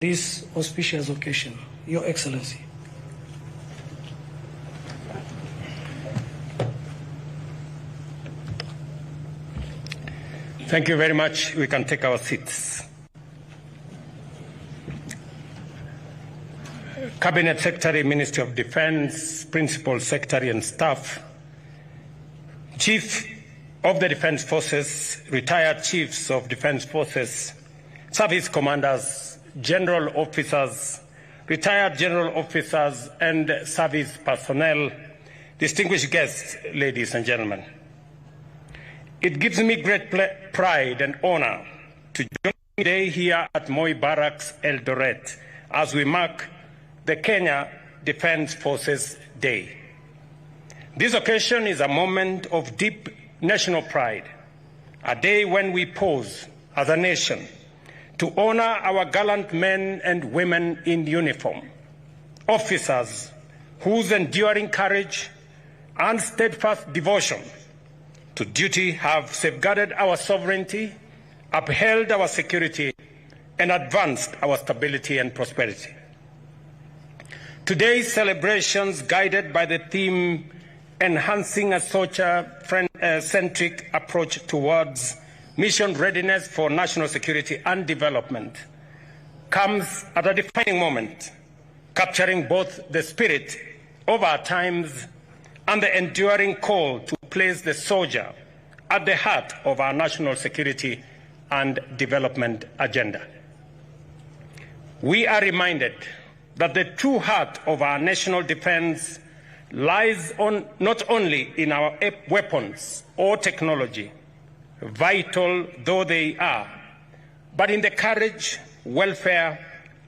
this auspicious occasion, Your Excellency. Thank you very much. We can take our seats. Cabinet Secretary, Ministry of Defense, Principal Secretary and Staff, Chief of the Defense Forces, retired Chiefs of Defense Forces, Service Commanders, General Officers, retired General Officers and service personnel, distinguished guests, ladies and gentlemen. It gives me great pride and honor to join today here at Moi Barracks, Eldoret, as we mark the Kenya Defense Forces Day. This occasion is a moment of deep national pride, a day when we pause as a nation to honor our gallant men and women in uniform, officers whose enduring courage and steadfast devotion to duty have safeguarded our sovereignty, upheld our security, and advanced our stability and prosperity. Today's celebrations, guided by the theme enhancing a soldier-centric approach towards mission readiness for national security and development, comes at a defining moment, capturing both the spirit of our times and the enduring call to place the soldier at the heart of our national security and development agenda. We are reminded that the true heart of our national defense lies not only in our weapons or technology, vital though they are, but in the courage, welfare,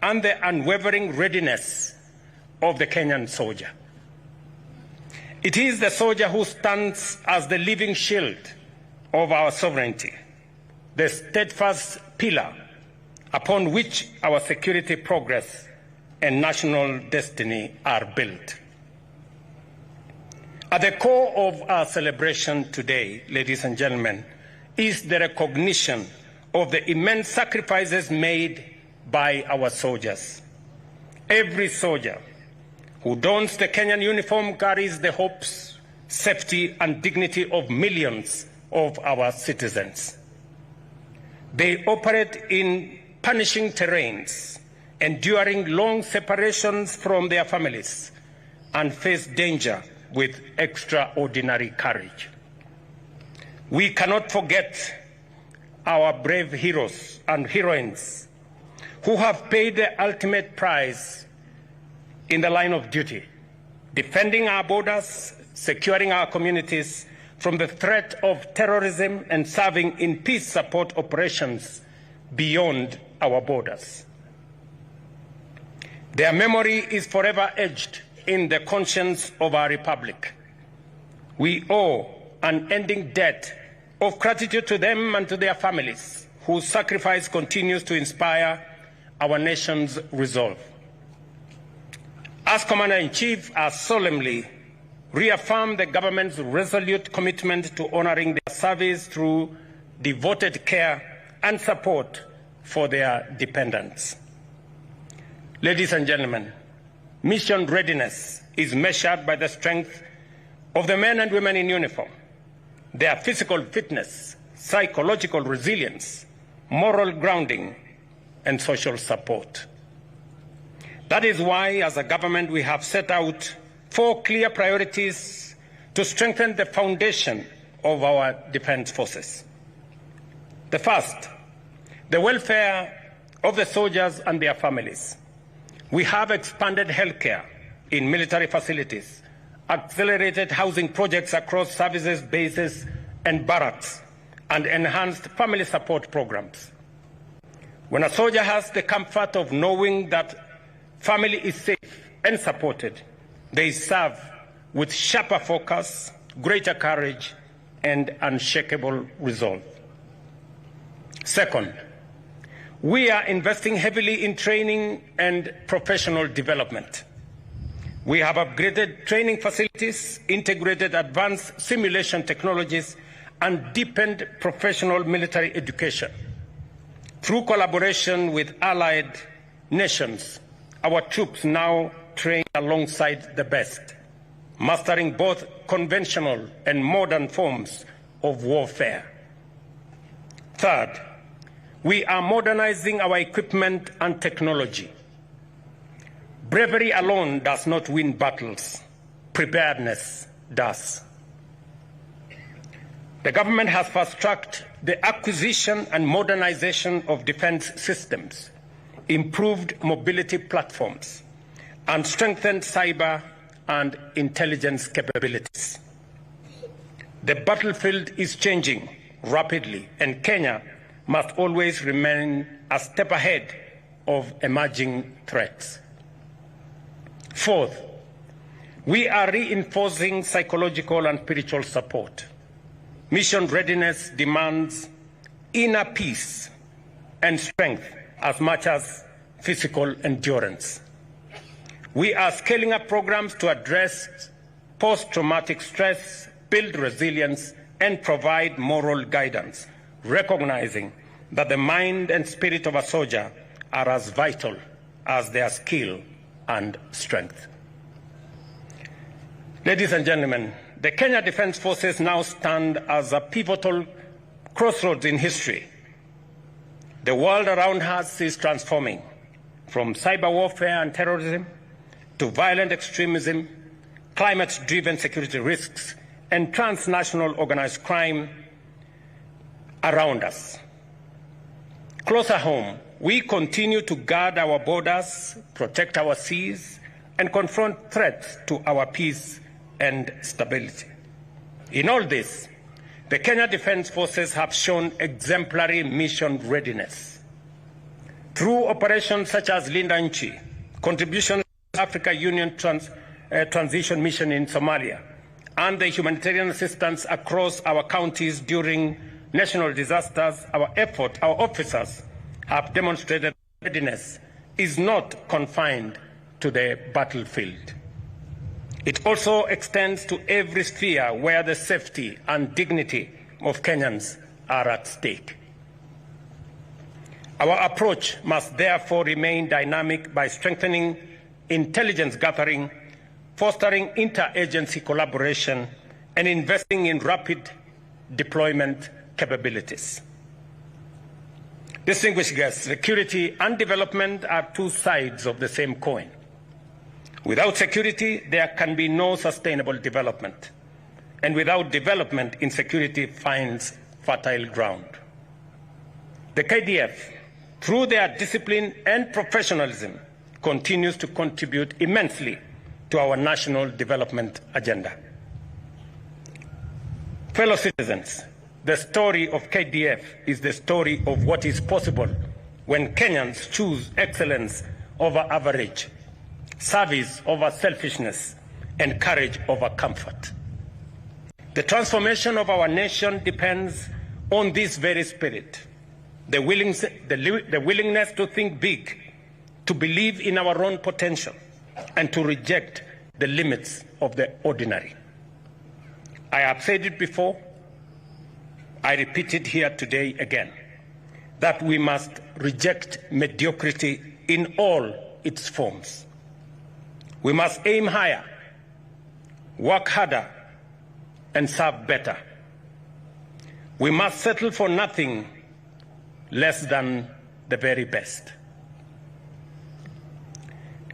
and the unwavering readiness of the Kenyan soldier. It is the soldier who stands as the living shield of our sovereignty, the steadfast pillar upon which our security progress and national destiny are built. At the core of our celebration today, ladies and gentlemen, is the recognition of the immense sacrifices made by our soldiers. Every soldier who dons the Kenyan uniform carries the hopes, safety, and dignity of millions of our citizens. They operate in punishing terrains, enduring long separations from their families, and face danger with extraordinary courage. We cannot forget our brave heroes and heroines who have paid the ultimate price in the line of duty, defending our borders, securing our communities from the threat of terrorism, and serving in peace support operations beyond our borders. Their memory is forever etched in the conscience of our republic. We owe an unending debt of gratitude to them and to their families, whose sacrifice continues to inspire our nation's resolve. As Commander-in-Chief, I solemnly reaffirm the government's resolute commitment to honoring their service through devoted care and support for their dependents. Ladies and gentlemen, mission readiness is measured by the strength of the men and women in uniform, their physical fitness, psychological resilience, moral grounding, and social support. That is why, as a government, we have set out 4 clear priorities to strengthen the foundation of our defense forces. The first, the welfare of the soldiers and their families. We have expanded healthcare in military facilities, accelerated housing projects across services, bases, and barracks, and enhanced family support programs. When a soldier has the comfort of knowing that family is safe and supported, they serve with sharper focus, greater courage, and unshakable resolve. Second, we are investing heavily in training and professional development. We have upgraded training facilities, integrated advanced simulation technologies, and deepened professional military education. Through collaboration with allied nations, our troops now train alongside the best, mastering both conventional and modern forms of warfare. Third, we are modernizing our equipment and technology. Bravery alone does not win battles. Preparedness does. The government has fast-tracked the acquisition and modernization of defense systems, improved mobility platforms, and strengthened cyber and intelligence capabilities. The battlefield is changing rapidly, and Kenya must always remain a step ahead of emerging threats. Fourth, we are reinforcing psychological and spiritual support. Mission readiness demands inner peace and strength as much as physical endurance. We are scaling up programs to address post-traumatic stress, build resilience, and provide moral guidance, recognizing that the mind and spirit of a soldier are as vital as their skill and strength. Ladies and gentlemen, the Kenya Defence Forces now stand as a pivotal crossroads in history. The world around us is transforming, from cyber warfare and terrorism to violent extremism, climate-driven security risks, and transnational organized crime around us. Closer home, we continue to guard our borders, protect our seas, and confront threats to our peace and stability. In all this, the Kenya Defence Forces have shown exemplary mission readiness. Through operations such as Linda Nchi, contributions to the Africa Union Transition Mission in Somalia, and the humanitarian assistance across our counties during national disasters, our officers have demonstrated that readiness is not confined to the battlefield. It also extends to every sphere where the safety and dignity of Kenyans are at stake. Our approach must therefore remain dynamic by strengthening intelligence gathering, fostering interagency collaboration, and investing in rapid deployment capabilities. Distinguished guests, security and development are two sides of the same coin. Without security, there can be no sustainable development. And without development, insecurity finds fertile ground. The KDF, through their discipline and professionalism, continues to contribute immensely to our national development agenda. Fellow citizens, the story of KDF is the story of what is possible when Kenyans choose excellence over average, service over selfishness, and courage over comfort. The transformation of our nation depends on this very spirit, the willingness to think big, to believe in our own potential, and to reject the limits of the ordinary. I have said it before, I repeat it here today again, that we must reject mediocrity in all its forms. We must aim higher, work harder, and serve better. We must settle for nothing less than the very best.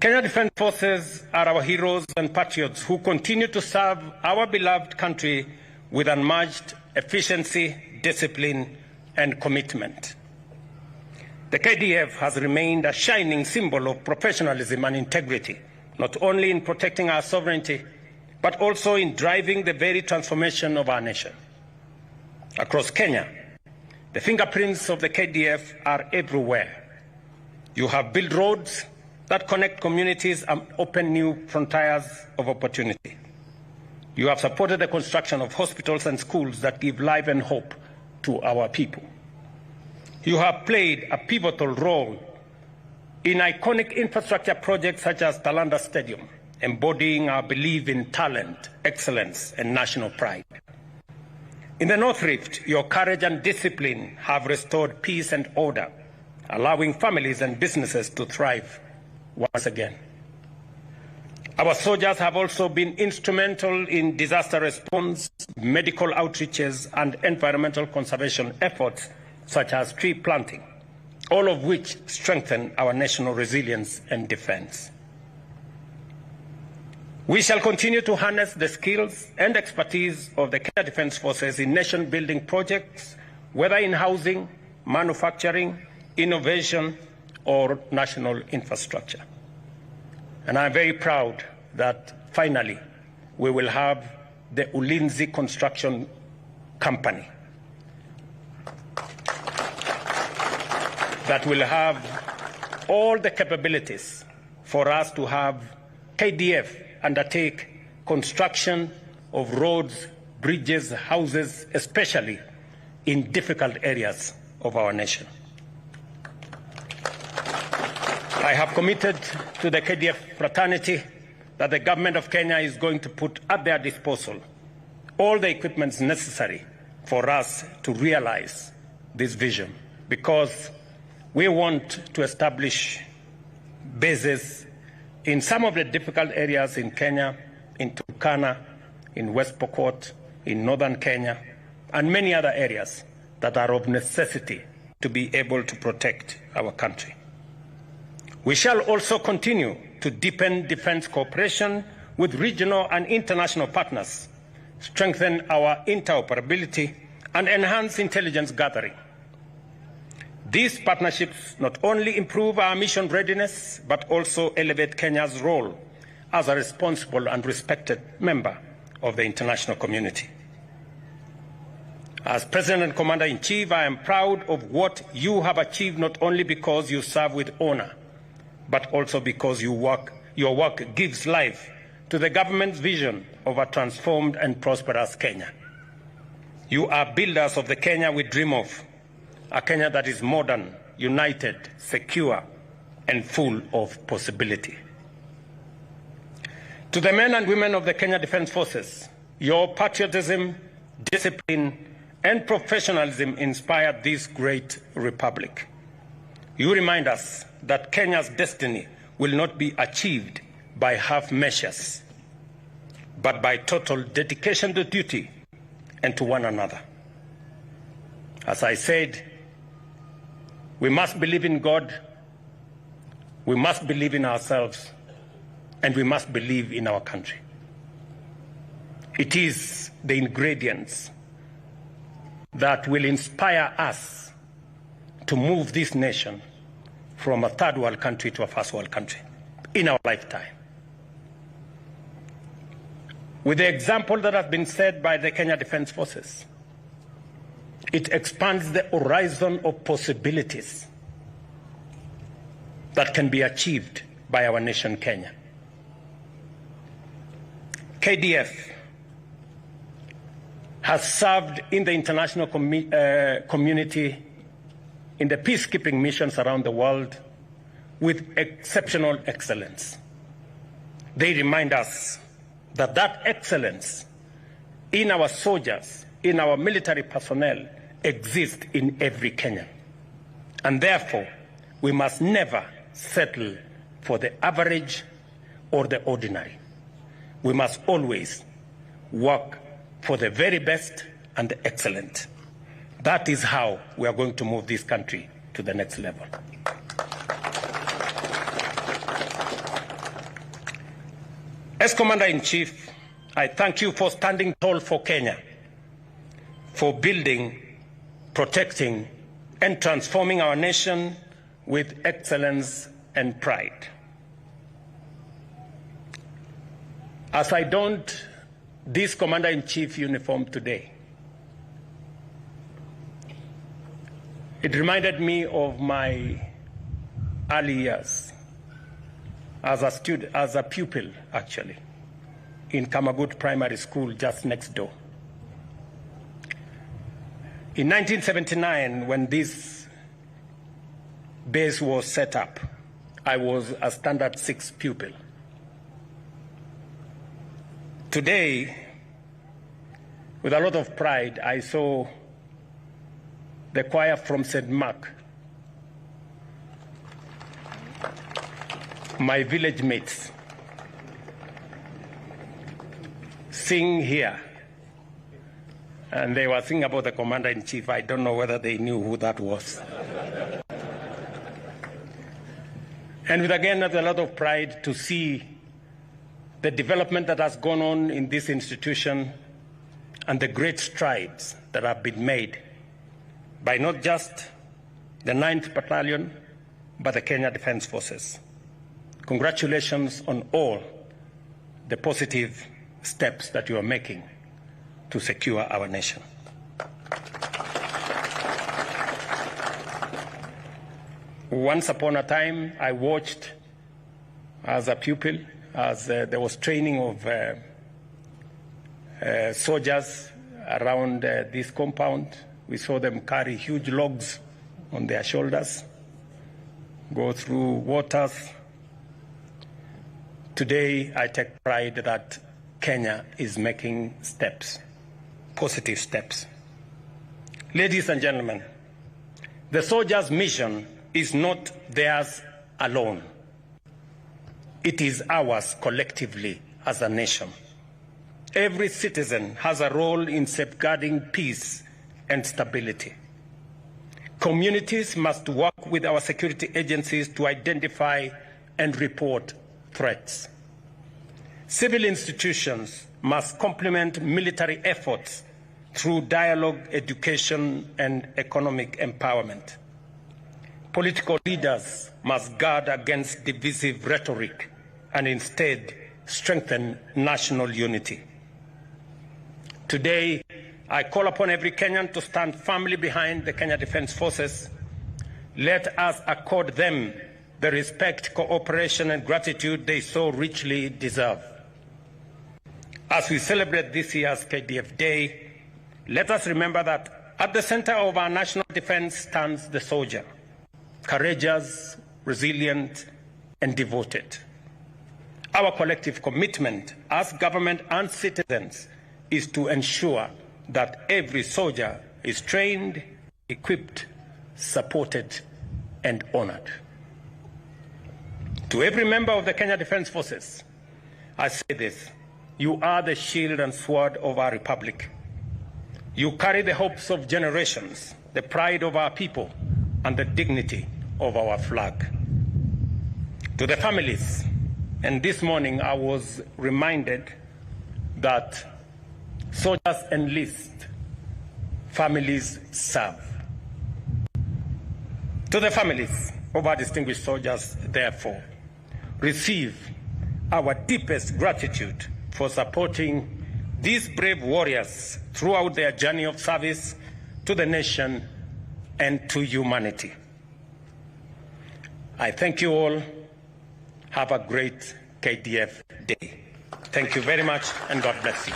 Kenya Defence Forces are our heroes and patriots who continue to serve our beloved country with unmatched efficiency, discipline, and commitment. The KDF has remained a shining symbol of professionalism and integrity, not only in protecting our sovereignty, but also in driving the very transformation of our nation. Across Kenya, the fingerprints of the KDF are everywhere. You have built roads that connect communities and open new frontiers of opportunity. You have supported the construction of hospitals and schools that give life and hope to our people. You have played a pivotal role in iconic infrastructure projects such as Talanda Stadium, embodying our belief in talent, excellence, and national pride. In the North Rift, your courage and discipline have restored peace and order, allowing families and businesses to thrive once again. Our soldiers have also been instrumental in disaster response, medical outreaches, and environmental conservation efforts, such as tree planting, all of which strengthen our national resilience and defense. We shall continue to harness the skills and expertise of the Kenya Defence Forces in nation-building projects, whether in housing, manufacturing, innovation, or national infrastructure. And I'm very proud that finally we will have the Ulinzi Construction Company that will have all the capabilities for us to have KDF undertake construction of roads, bridges, houses, especially in difficult areas of our nation. I have committed to the KDF fraternity that the government of Kenya is going to put at their disposal all the equipment necessary for us to realize this vision, because we want to establish bases in some of the difficult areas in Kenya, in Turkana, in West Pokot, in northern Kenya, and many other areas that are of necessity to be able to protect our country. We shall also continue to deepen defense cooperation with regional and international partners, strengthen our interoperability, and enhance intelligence gathering. These partnerships not only improve our mission readiness, but also elevate Kenya's role as a responsible and respected member of the international community. As President and Commander-in-Chief, I am proud of what you have achieved, not only because you serve with honor, but also because your work gives life to the government's vision of a transformed and prosperous Kenya. You are builders of the Kenya we dream of, a Kenya that is modern, united, secure, and full of possibility. To the men and women of the Kenya Defence Forces, your patriotism, discipline, and professionalism inspired this great republic. You remind us that Kenya's destiny will not be achieved by half measures, but by total dedication to duty and to one another. As I said, we must believe in God, we must believe in ourselves, and we must believe in our country. It is the ingredients that will inspire us to move this nation from a third world country to a first world country in our lifetime. With the example that has been set by the Kenya Defence Forces, it expands the horizon of possibilities that can be achieved by our nation, Kenya. KDF has served in the international community in the peacekeeping missions around the world with exceptional excellence. They remind us that that excellence in our soldiers, in our military personnel, exists in every Kenyan. And therefore, we must never settle for the average or the ordinary. We must always work for the very best and the excellent. That is how we are going to move this country to the next level. As Commander-in-Chief, I thank you for standing tall for Kenya, for building, protecting, and transforming our nation with excellence and pride. As I donned this Commander-in-Chief uniform today, it reminded me of my early years as a student, as a pupil, actually, in Kamagut Primary School just next door. In 1979, when this base was set up, I was a standard 6 pupil. Today, with a lot of pride, I saw the choir from St. Mark my village mates sing here. And they were singing about the commander-in-chief. I don't know whether they knew who that was. And with again, a lot of pride to see the development that has gone on in this institution and the great strides that have been made by not just the 9th Battalion, but the Kenya Defence Forces. Congratulations on all the positive steps that you are making to secure our nation. Once upon a time, I watched as a pupil, as there was training of soldiers around this compound. We saw them carry huge logs on their shoulders, go through waters. Today, I take pride that Kenya is making steps, positive steps. Ladies and gentlemen, the soldiers' mission is not theirs alone. It is ours collectively as a nation. Every citizen has a role in safeguarding peace and stability. Communities must work with our security agencies to identify and report threats. Civil institutions must complement military efforts through dialogue, education, and economic empowerment. Political leaders must guard against divisive rhetoric and instead strengthen national unity. Today, I call upon every Kenyan to stand firmly behind the Kenya Defence Forces. Let us accord them the respect, cooperation, and gratitude they so richly deserve. As we celebrate this year's KDF Day, let us remember that at the center of our national defense stands the soldier, courageous, resilient, and devoted. Our collective commitment as government and citizens is to ensure that every soldier is trained, equipped, supported, and honored. To every member of the Kenya Defence Forces, I say this: you are the shield and sword of our republic. You carry the hopes of generations, the pride of our people, and the dignity of our flag. To the families, and this morning I was reminded that soldiers enlist, families serve. To the families of our distinguished soldiers, therefore, receive our deepest gratitude for supporting these brave warriors throughout their journey of service to the nation and to humanity. I thank you all. Have a great KDF Day. Thank you very much, and God bless you.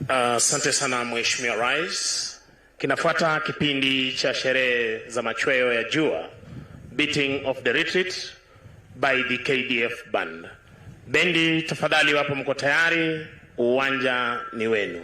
Asante sana Mheshimiwa Rais. Kinafuata kipindi cha sherehe za machweo ya jua, beating of the retreat by the KDF band. Bendi, tafadhali wapo mko tayari, uwanja ni wenu.